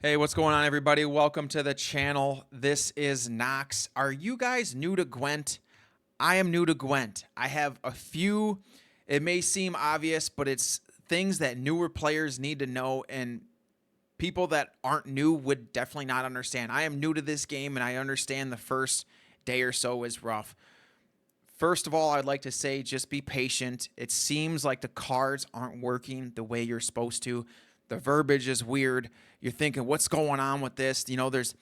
Hey, what's going on, everybody? Welcome to the channel. This is Knox. Are you guys new to Gwent? I am new to Gwent. I have a few, it may seem obvious, but it's things that newer players need to know, and people that aren't new would definitely not understand. I am new to this game, and I understand the first day or so is rough. First of all, I'd like to say just be patient. It seems like the cards aren't working the way you're supposed to. The verbiage is weird. You're thinking, what's going on with this? You know, there's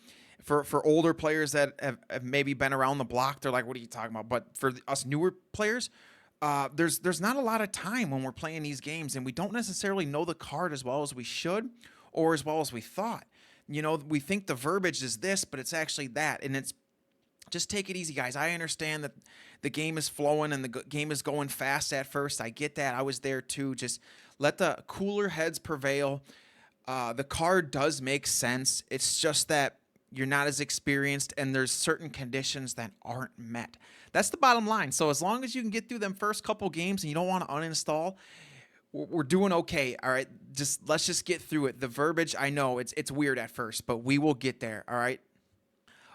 for older players that have maybe been around the block, they're like, what are you talking about? But for us newer players, there's not a lot of time when we're playing these games, and we don't necessarily know the card as well as we should or as well as we thought. You know, we think the verbiage is this, but it's actually that, and it's just take it easy, guys. I understand that the game is flowing and the game is going fast at first. I get that. I was there too. Just let the cooler heads prevail. The card does make sense. It's just that you're not as experienced and there's certain conditions that aren't met. That's the bottom line. So as long as you can get through them first couple games and you don't want to uninstall, we're doing okay. All right. Let's just get through it. The verbiage, I know it's weird at first, but we will get there. All right.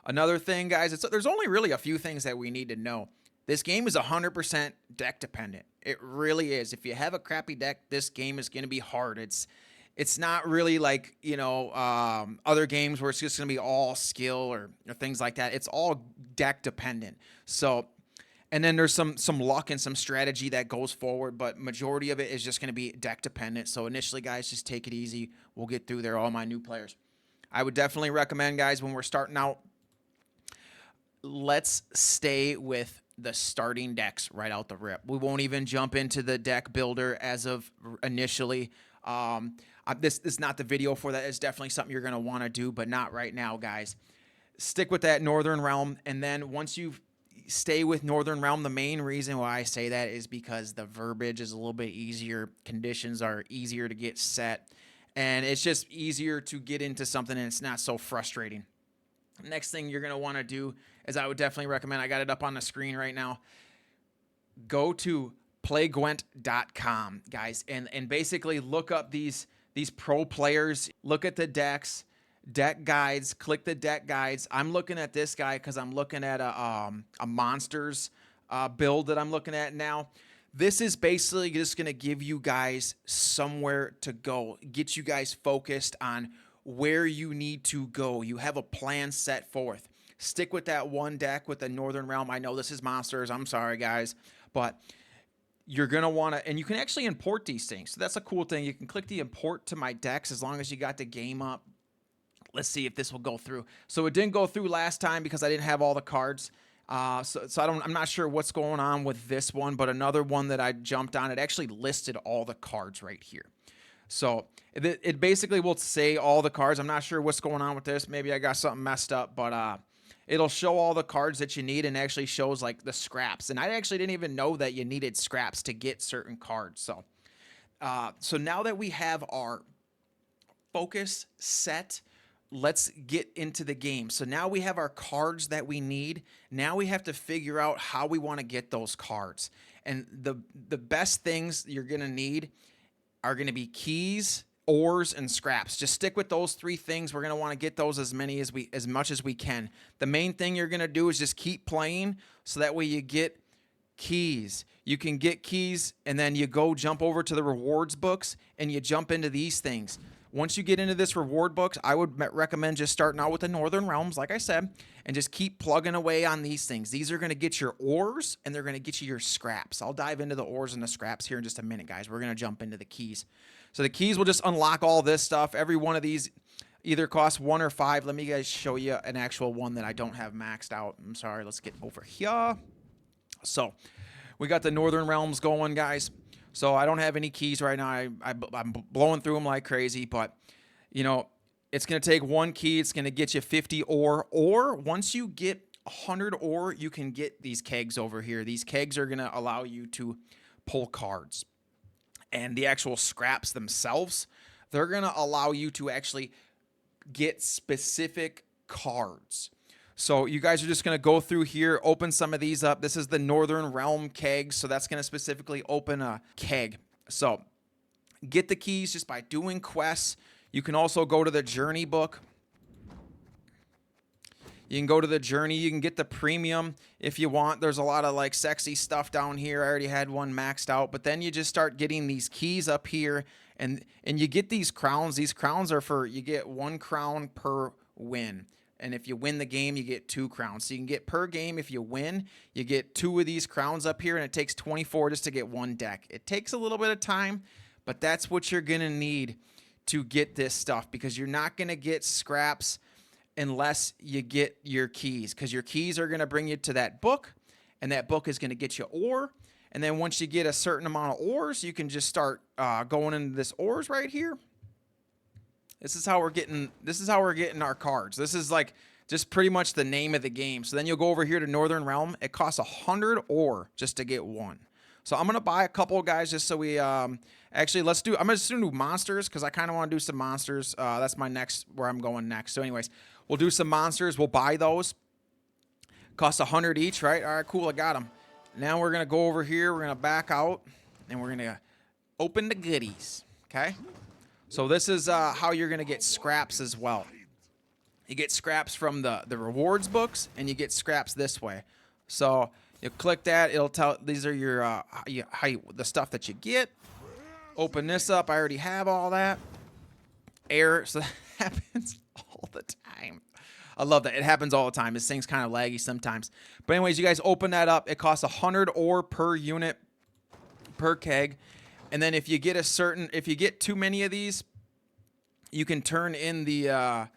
Another thing, guys, there's only really a few things that we need to know. This game is 100% deck dependent. It really is. If you have a crappy deck, this game is going to be hard. It's not really like, other games where it's just going to be all skill or things like that. It's all deck dependent. So, and then there's some luck and some strategy that goes forward, but majority of it is just going to be deck dependent. So initially, guys, just take it easy. We'll get through there, all my new players. I would definitely recommend, guys, when we're starting out, let's stay with the starting decks right out the rip. We won't even jump into the deck builder as of initially. This is not the video for that. It's definitely something you're going to want to do, but not right now, guys. Stick with that Northern Realm, and then once you stay with Northern Realm, the main reason why I say that is because the verbiage is a little bit easier. Conditions are easier to get set, and it's just easier to get into something, and it's not so frustrating. Next thing you're going to want to do is I would definitely recommend, I got it up on the screen right now, go to playgwent.com, guys, and basically look up these pro players, look at the decks, deck guides, click the deck guides. I'm looking at this guy because I'm looking at a monsters build that I'm looking at now. This is basically just going to give you guys somewhere to go, get you guys focused on where you need to go. You have a plan set forth. Stick with that one deck with the Northern Realm. I know this is monsters. I'm sorry, guys. But you're going to want to, and you can actually import these things. So that's a cool thing. You can click the import to my decks as long as you got the game up. Let's see if this will go through. So it didn't go through last time because I didn't have all the cards. So I'm not sure what's going on with this one, but another one that I jumped on, it actually listed all the cards right here. So it basically will say all the cards. I'm not sure what's going on with this. Maybe I got something messed up, but it'll show all the cards that you need and actually shows like the scraps. And I actually didn't even know that you needed scraps to get certain cards. So now that we have our focus set, let's get into the game. So now we have our cards that we need. Now we have to figure out how we want to get those cards. And the best things you're going to need are going to be keys, ores, and scraps. Just stick with those three things. We're going to want to get those as much as we can. The main thing you're going to do is just keep playing so that way you get keys. You can get keys and then you go jump over to the rewards books and you jump into these things. Once you get into this reward books, I would recommend just starting out with the Northern Realms, like I said, and just keep plugging away on these things. These are going to get your ores, and they're going to get you your scraps. I'll dive into the ores and the scraps here in just a minute, guys. We're going to jump into the keys. So the keys will just unlock all this stuff. Every one of these either costs 1 or 5. Let me guys show you an actual one that I don't have maxed out. I'm sorry. Let's get over here. So we got the Northern Realms going, guys. So I don't have any keys right now. I'm blowing through them like crazy, but, it's going to take one key. It's going to get you 50 ore. Or once you get 100 ore, you can get these kegs over here. These kegs are going to allow you to pull cards. And the actual scraps themselves, they're going to allow you to actually get specific cards. So you guys are just going to go through here, open some of these up. This is the Northern Realm keg, so that's going to specifically open a keg. So get the keys just by doing quests. You can also go to the journey book. You can go to the journey. You can get the premium if you want. There's a lot of like sexy stuff down here. I already had one maxed out, but then you just start getting these keys up here, and you get these crowns. These crowns are for, you get 1 crown per win. And if you win the game, you get 2 crowns. So you can get per game. If you win, you get 2 of these crowns up here, and it takes 24 just to get 1 deck. It takes a little bit of time, but that's what you're going to need to get this stuff, because you're not going to get scraps unless you get your keys, because your keys are going to bring you to that book, and that book is going to get you ore. And then once you get a certain amount of ores, you can just start going into this ores right here. This is how we're getting our cards. This is like just pretty much the name of the game. So then you'll go over here to Northern Realm. It costs 100 ore just to get 1. So I'm gonna buy a couple, guys, just so we actually I'm gonna just do monsters, because I kind of want to do some monsters. That's my next, where I'm going next. So anyways, we'll do some monsters. We'll buy those. Cost 100 each, right? All right, cool. I got them. Now we're gonna go over here. We're gonna back out, and we're gonna open the goodies. Okay. So this is how you're gonna get scraps as well. You get scraps from the rewards books, and you get scraps this way. So you click that, it'll tell, these are your the stuff that you get. Open this up. I already have all that. Error. So that happens all the time. I love that. It happens all the time. This thing's kind of laggy sometimes. But anyways, you guys open that up. It costs 100 ore per unit per keg. And then if you get if you get too many of these, you can turn in the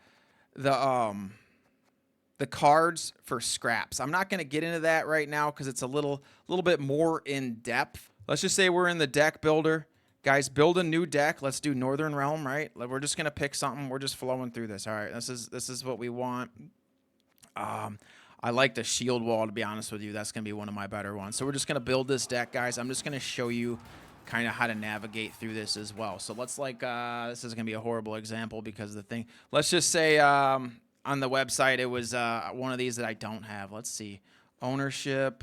cards for scraps. I'm not going to get into that right now because it's a little bit more in depth. Let's just say we're in the deck builder. Guys, build a new deck. Let's do Northern Realm, right? We're just going to pick something. We're just flowing through this. All right, this is what we want. I like the shield wall, to be honest with you. That's going to be one of my better ones. So we're just going to build this deck, guys. I'm just going to show you kind of how to navigate through this as well. So let's this is going to be a horrible example because the thing, let's just say on the website, it was one of these that I don't have. Let's see. Ownership,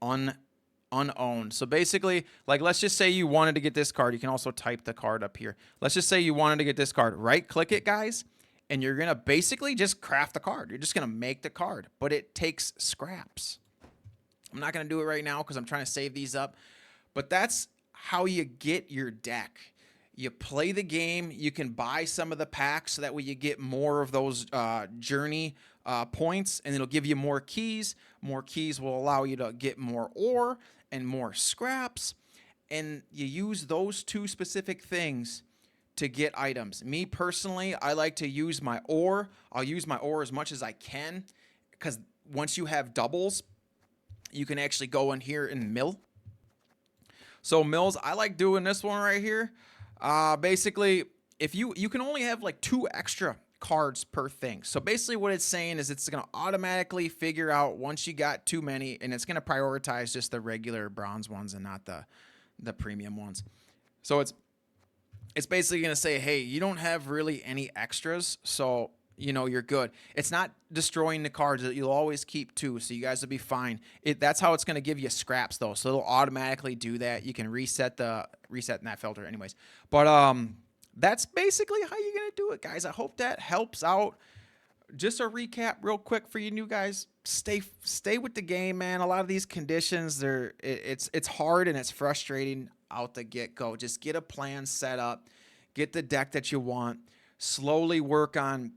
unowned. So basically, like, let's just say you wanted to get this card. You can also type the card up here. Let's just say you wanted to get this card. Right click it, guys, and you're going to basically just craft the card. You're just going to make the card, but it takes scraps. I'm not going to do it right now because I'm trying to save these up, but that's how you get your deck. You play the game. You can buy some of the packs so that way you get more of those journey points, and it'll give you more keys. More keys will allow you to get more ore and more scraps, and you use those 2 specific things to get items. Me personally, I like to use my ore. I'll use my ore as much as I can, because once you have doubles, you can actually go in here and mill. So mills, I like doing this one right here. Basically, if you can only have like 2 extra cards per thing. So basically what it's saying is it's going to automatically figure out once you got too many, and it's going to prioritize just the regular bronze ones and not the premium ones. So it's basically going to say, hey, you don't have really any extras, so you're good. It's not destroying the cards. You'll always keep 2, so you guys will be fine. That's how it's going to give you scraps, though. So it'll automatically do that. You can reset in that filter, anyways. But that's basically how you're going to do it, guys. I hope that helps out. Just a recap real quick for you new guys. Stay with the game, man. A lot of these conditions, it's hard and it's frustrating out the get-go. Just get a plan set up. Get the deck that you want. Slowly work on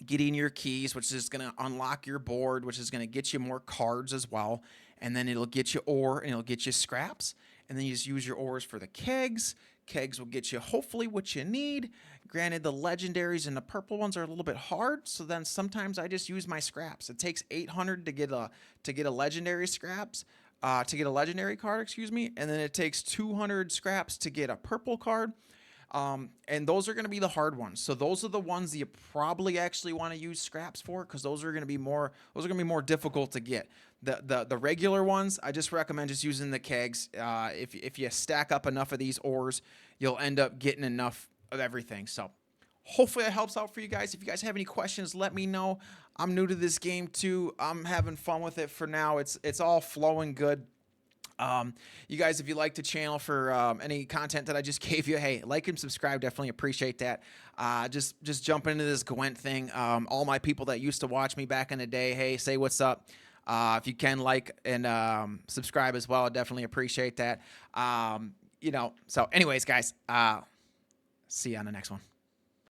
getting your keys, which is going to unlock your board, which is going to get you more cards as well. And then it'll get you ore and it'll get you scraps. And then you just use your ores for the kegs. Kegs will get you hopefully what you need. Granted, the legendaries and the purple ones are a little bit hard, so then sometimes I just use my scraps. It takes 800 to get a legendary scraps, to get a legendary card, excuse me, and then it takes 200 scraps to get a purple card. And those are going to be the hard ones. So those are the ones that you probably actually want to use scraps for, because those are going to be more difficult to get. The regular ones, I just recommend just using the kegs. If you stack up enough of these ores, you'll end up getting enough of everything. So hopefully that helps out for you guys. If you guys have any questions, let me know. I'm new to this game too. I'm having fun with it for now. It's all flowing good. You guys, if you like the channel for any content that I just gave you, hey, like and subscribe. Definitely appreciate that. Just jump into this Gwent thing. All my people that used to watch me back in the day, hey, say what's up. If you can like and subscribe as well, I definitely appreciate that. So anyways, guys, see you on the next one.